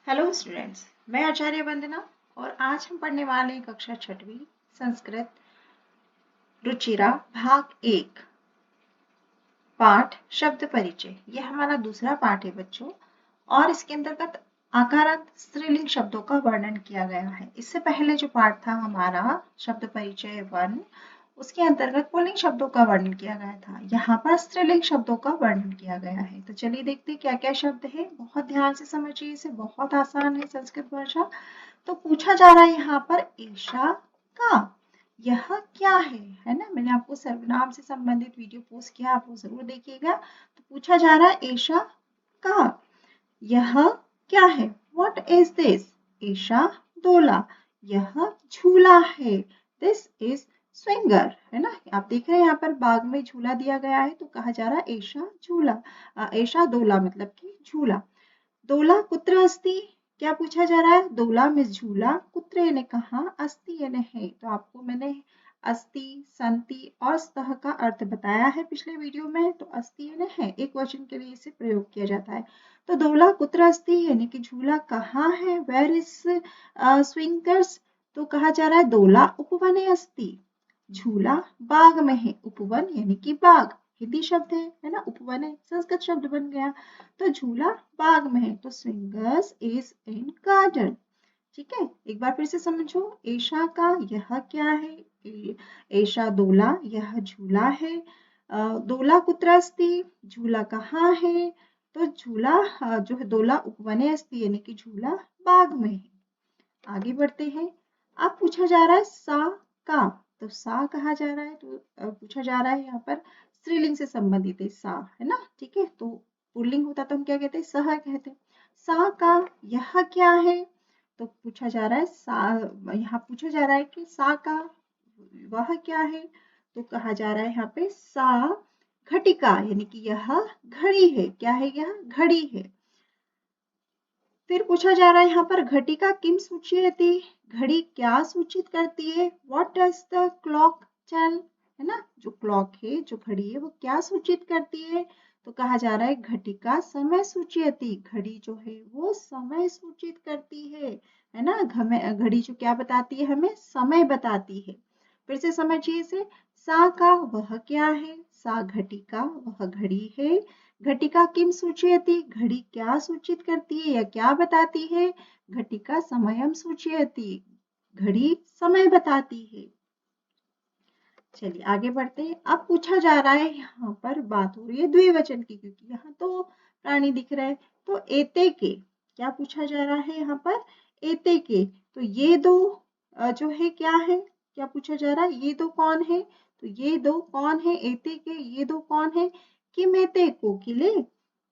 Hello students, मैं आचार्य वंदना और आज हम पढ़ने वाले हैं कक्षा छठवीं संस्कृत रुचिरा भाग 1 पाठ शब्द परिचय। यह हमारा दूसरा पाठ है बच्चों और इसके अंतर्गत आकारांत स्त्रीलिंग शब्दों का वर्णन किया गया है। इससे पहले जो पाठ था हमारा शब्द परिचय 1 उसके अंतर्गत पुल्लिंग शब्दों का वर्णन किया गया था। यहाँ पर स्त्रीलिंग शब्दों का वर्णन किया गया है। तो चलिए देखते हैं क्या क्या शब्द है। बहुत ध्यान से समझिए, इसे बहुत आसान है संस्कृत भाषा। तो पूछा जा रहा है यहाँ पर एषा का, यह क्या है ना। मैंने आपको सर्वनाम से संबंधित वीडियो पोस्ट किया, आप वो जरूर देखिएगा। तो पूछा जा रहा है एषा का, यह क्या है। व्हाट इज दिस, एषा दोला, यह झूला है। दिस इज स्विंगर, है ना। आप देख रहे हैं यहाँ पर बाग में झूला दिया गया है तो कहा जा रहा है एषा झूला, एषा दोला मतलब कि झूला। दोला कुत्र अस्ति, क्या पूछा जा रहा है। दोला में झूला, कुत्र यानी कहाँ, अस्ति यानी है। तो आपको मैंने अस्ति, संति और स्तः का अर्थ बताया है पिछले वीडियो में। तो अस्ति यानी है, एक वचन के लिए इसे प्रयोग किया जाता है। तो दोला कुत्र अस्ति यानी कि झूला कहाँ है। वेयर इज स्विंगर्स, तो कहा जा रहा है दोला उपवने अस्ति, झूला बाग में है। उपवन यानी कि बाग, हिंदी शब्द है ना। उपवन है, संस्कृत शब्द बन गया। तो झूला बाग में है, तो स्विंगर्स इज इन गार्डन। ठीक है, एक बार फिर से समझो। एषा का, यह क्या है। एषा दोला, यह झूला है। दोला कुत्र अस्ति, झूला कहाँ है। तो झूला जो है दोला उपवने अस्ति यानी कि झूला बाग में है। आगे बढ़ते हैं। अब पूछा जा रहा है सा का, तो सा कहा जा रहा है। तो पूछा जा रहा है यहाँ पर स्त्रीलिंग से संबंधित है सा, है ना। ठीक है, तो पुल्लिंग होता तो हम क्या कहते हैं, सह कहते हैं। सा का, यह क्या है। तो पूछा जा रहा है सा, यहाँ पूछा जा रहा है कि सा का वह क्या है। तो कहा जा रहा है यहाँ पे सा घटिका यानी कि यह घड़ी है। क्या है, यह घड़ी है। फिर पूछा जा रहा है यहाँ पर घटिका किम सूचयति, घड़ी क्या सूचित करती है। What does the clock tell, है ना। जो क्लॉक है, जो घड़ी है, वो क्या सूचित करती है। तो कहा जा रहा है घटिका समय सूचयति, घड़ी जो है वो समय सूचित करती है ना। घड़ी जो क्या बताती है, हमें समय बताती है। फिर से समझिए इसे। सा का वह क्या है, सा घटिका वह घड़ी है। घटिका किम सूचयति, घड़ी क्या सूचित करती है या क्या बताती है। घटिका समयम सूचयति, घड़ी समय बताती है। चलिए आगे बढ़ते हैं। अब पूछा जा रहा है, यहाँ पर बात हो रही है द्विवचन की, क्योंकि यहाँ तो प्राणी दिख रहे हैं। तो एते के, क्या पूछा जा रहा है यहाँ पर, एते के। तो ये दो जो है क्या है, क्या पूछा जा रहा है, ये दो कौन है। तो ये दो कौन है, एते के ये दो कौन है। किम एते कोकिले,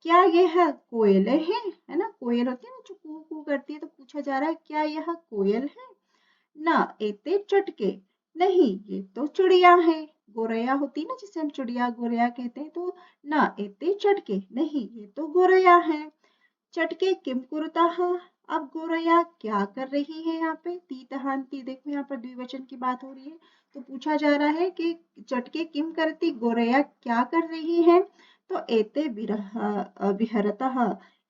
क्या यह कोयले है ना। कोयल होती है ना जो कू कू करती है। तो पूछा जा रहा है क्या यह कोयल है। ना एते चटके, नहीं ये तो चिड़िया है। गोरैया होती है ना जिसे हम चिड़िया गोरैया कहते हैं। तो ना एते चटके, नहीं ये तो गोरैया है। चटके किम कुरुताः, अब गोरैया क्या कर रही है। यहाँ पे तीतहांती, देखो यहाँ पर द्विवचन की बात हो रही है। तो पूछा जा रहा है कि चटके किम करती, गोरैया क्या कर रही है। तो एते विहरतः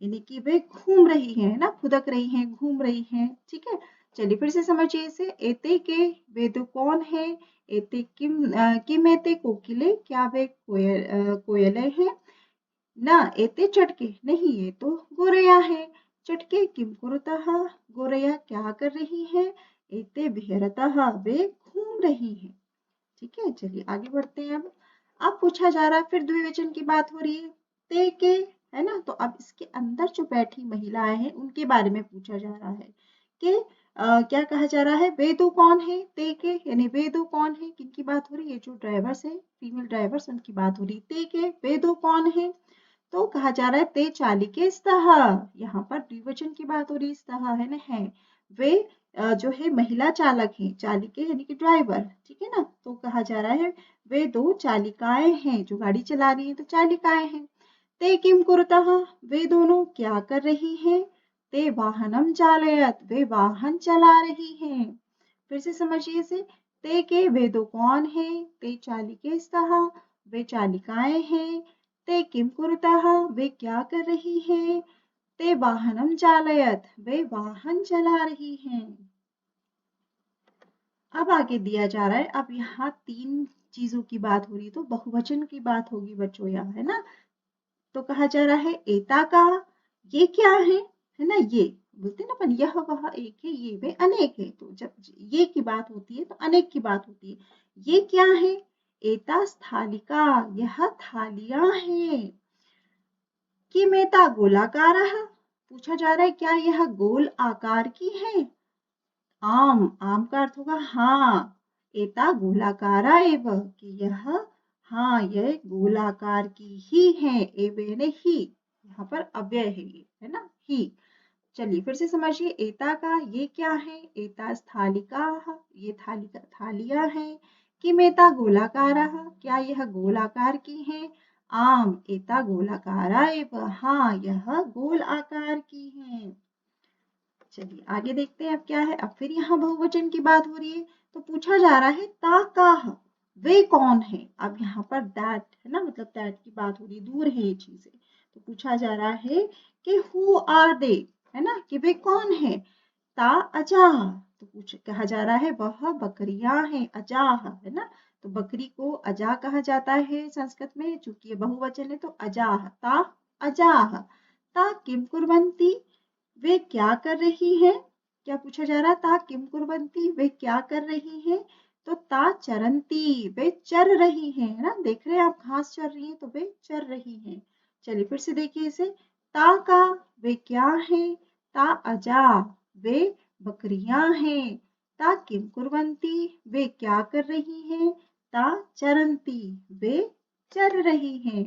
यानी कि वे घूम रही है ना, फुदक रही है, घूम रही है। ठीक है, चलिए फिर से समझिए इसे। एते के वे दो कौन है। एते किम एते कोकिले, क्या वे कोयले हैं। ना एते चटके, नहीं ये तो गोरैया है। चटके किम कुरुतः, गोरैया क्या कर रही है। एते विहरतः, वे घूम रही है। ठीक है, चलिए आगे बढ़ते हैं। अब पूछा जा रहा है, फिर द्विवचन की बात हो रही है। ते के, है ना। तो अब इसके अंदर जो बैठी महिलाएं हैं उनके बारे में पूछा जा रहा है कि क्या कहा जा रहा है, वे दो कौन है। ते के यानी वे दो कौन है, किनकी बात हो रही है, जो ड्राइवर्स है, फीमेल ड्राइवर्स, उनकी बात हो रही है। ते के वे दो कौन है। तो कहा जा रहा है ते चालिके स्तः, यहाँ पर द्विवचन की बात हो रही है, स्तः है ना, है। वे जो है महिला चालक हैं, चालिके यानी कि ड्राइवर। ठीक है ना। तो कहा जा रहा है वे दो चालिकाएं हैं, जो गाड़ी चला रही है तो चालिकाएं हैं। ते किम कुरुतः, वे दोनों क्या कर रही हैं। ते वाहनम चालयत, वे वाहन चला रही हैं। फिर से समझिए इसे। ते के वे दो कौन है। ते चालिके स्तः, वे चालिकाएं हैं। ते किम कुरुतः, वे क्या कर रही हैं। ते वाहनम चालयत, वे वाहन चला रही हैं। अब आगे दिया जा रहा है, अब यहाँ 3 चीजों की बात हो रही है, तो बहुवचन की बात होगी बच्चों यहाँ, है ना। तो कहा जा रहा है एता का, ये क्या है ना, ये बोलते हैं ना अपन, यह वह एक है, ये वे अनेक है। तो जब ये की बात होती है तो अनेक की बात होती है। ये क्या है, एता स्थालिका, यह थालियां हैं। किमेता गोलाकार, पूछा जा रहा है क्या यह गोल आकार की है। आम का अर्थ होगा हाँ, एता गोलाकारा एव, कि यह, हाँ यह गोलाकार की ही है, एव यानी ही, यहाँ पर अव्यय है ये, है ना, ही। चलिए फिर से समझिए, एता का ये क्या है, एता स्थालिका, ये थालियां हैं। किमेता गोलाकारा, क्या यह गोलाकार की है। आम एता गोलाकारा एव, हाँ यह गोल आकार की है। चलिए आगे देखते हैं अब क्या है। अब फिर यहाँ बहुवचन की बात हो रही है, तो पूछा जा रहा है ता काह, वे कौन है। अब यहाँ पर दैट है ना, मतलब दैट की बात हो रही है, दूर है ये चीजें। तो पूछा जा रहा है कि हु आर दे, है ना, कि वे कौन है। ता अजाह, तो पूछ कहा जा रहा है वह बकरियां हैं, अजाह है ना। तो बकरी को अजा कहा जाता है संस्कृत में, चूंकि ये बहुवचन है तो अजाह, ता अजाह। ता किम कुर्वन्ति, वे क्या कर रही हैं। क्या पूछा जा रहा, ता किम कुर्वन्ति, वे क्या कर रही हैं। तो ता चरंती, वे चर रही हैं, है ना, देख रहे हैं आप घास चर रही हैं, तो वे चर रही हैं। चलिए फिर से देखिए इसे, ता का, वे क्या हैं। ता अजा, वे बकरियां हैं। ता किम कुर्वन्ति, वे क्या कर रही हैं। ता चरंती, वे चर रही हैं।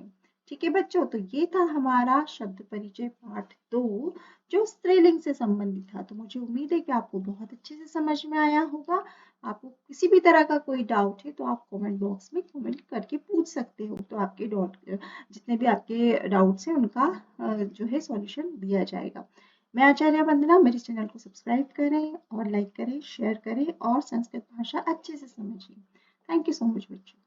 ठीक है बच्चों, तो ये था हमारा शब्द परिचय पाठ 2, जो स्त्रीलिंग से संबंधित था। तो मुझे उम्मीद है कि आपको बहुत अच्छे से समझ में आया होगा। आपको किसी भी तरह का कोई डाउट है तो आप कमेंट बॉक्स में कमेंट करके पूछ सकते हो, तो आपके जितने भी आपके डाउट्स हैं उनका जो है सॉल्यूशन दिया जाएगा। मैं आचार्य वंदना, मेरे चैनल को सब्सक्राइब करें और लाइक करें, शेयर करें और संस्कृत भाषा अच्छे से समझिए। थैंक यू सो मच बच्चों।